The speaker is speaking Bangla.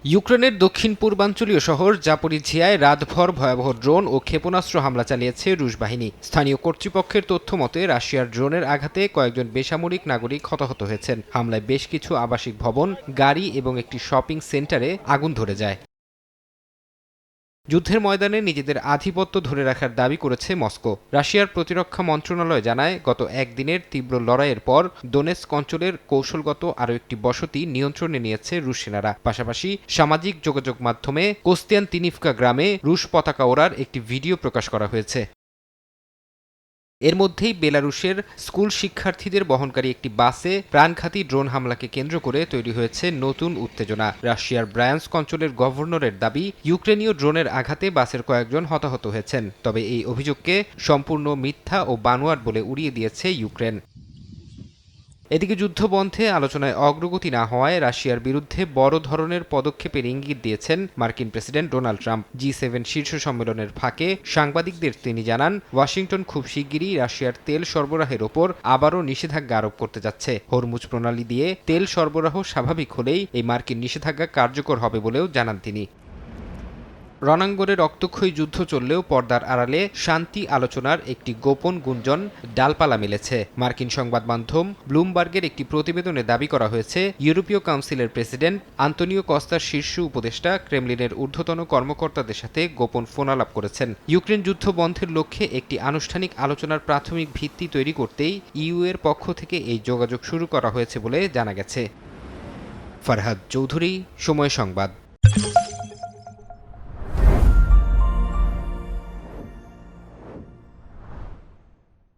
ইউক্রেনের দক্ষিণ পূর্বাঞ্চলীয় শহর জাপোরিঝিয়ায় রাতভর ভয়াবহ ড্রোন ও ক্ষেপণাস্ত্র হামলা চালিয়েছে রুশ বাহিনী। স্থানীয় কর্তৃপক্ষের তথ্য মতে রাশিয়ার ড্রোনের আঘাতে কয়েকজন বেসামরিক নাগরিক হতাহত হয়েছেন। হামলায় বেশ কিছু আবাসিক ভবন, গাড়ি এবং একটি শপিং সেন্টারে আগুন ধরে যায়। যুদ্ধের ময়দানে নিজেদের আধিপত্য ধরে রাখার দাবি করেছে মস্কো। রাশিয়ার প্রতিরক্ষা মন্ত্রণালয় জানায়, গত একদিনের তীব্র লড়াইয়ের পর দোনেৎস্ক অঞ্চলের কৌশলগত আরও একটি বসতি নিয়ন্ত্রণে নিয়েছে রুশ সেনারা। পাশাপাশি সামাজিক যোগাযোগ মাধ্যমে কোস্তিয়ানতিনিভকা গ্রামে রুশ পতাকা ওড়ার একটি ভিডিও প্রকাশ করা হয়েছে। এর মধ্যেই বেলারুশের স্কুল শিক্ষার্থীদের বহনকারী একটি বাসে প্রাণঘাতী ড্রোন হামলাকে কেন্দ্র করে তৈরি হয়েছে নতুন উত্তেজনা। রাশিয়ার ব্রায়ান্স্ক অঞ্চলের গভর্নরের দাবি, ইউক্রেনীয় ড্রোনের আঘাতে বাসের কয়েকজন হতাহত হয়েছেন। তবে এই অভিযোগকে সম্পূর্ণ মিথ্যা ও বানোয়াট বলে উড়িয়ে দিয়েছে ইউক্রেন। এদিকে যুদ্ধবন্ধে আলোচনায় অগ্রগতি না হওয়ায় রাশিয়ার বিরুদ্ধে বড় ধরনের পদক্ষেপের ইঙ্গিত দিয়েছেন মার্কিন প্রেসিডেন্ট ডোনাল্ড ট্রাম্প। G7 শীর্ষ সম্মেলনের ফাঁকে সাংবাদিকদের তিনি জানান, ওয়াশিংটন খুব শিগগিরই রাশিয়ার তেল সরবরাহের ওপর আবারও নিষেধাজ্ঞা আরোপ করতে যাচ্ছে। হরমুজ প্রণালী দিয়ে তেল সরবরাহ স্বাভাবিক হলেই এই মার্কিন নিষেধাজ্ঞা কার্যকর হবে বলেও জানান তিনি। রণাঙ্গনে রক্তক্ষয়ী যুদ্ধ চললেও পর্দার আড়ালে শান্তি আলোচনার একটি গোপন গুঞ্জন ডালপালা মেলেছে। মার্কিন সংবাদ মাধ্যম ব্লুমবার্গের একটি প্রতিবেদনে দাবি করা হয়েছে, ইউরোপীয় কাউন্সিলের প্রেসিডেন্ট আন্তোনিও কস্তার শীর্ষ উপদেষ্টা ক্রেমলিনের ঊর্ধ্বতন কর্মকর্তাদের সাথে গোপন ফোনালাপ করেছেন। ইউক্রেন যুদ্ধ বন্ধের লক্ষ্যে একটি আনুষ্ঠানিক আলোচনার প্রাথমিক ভিত্তি তৈরি করতেই ইইউ এর পক্ষ থেকে এই যোগাযোগ শুরু করা হয়েছে বলে জানা গেছে। ফারহাদ চৌধুরী, সময় সংবাদ।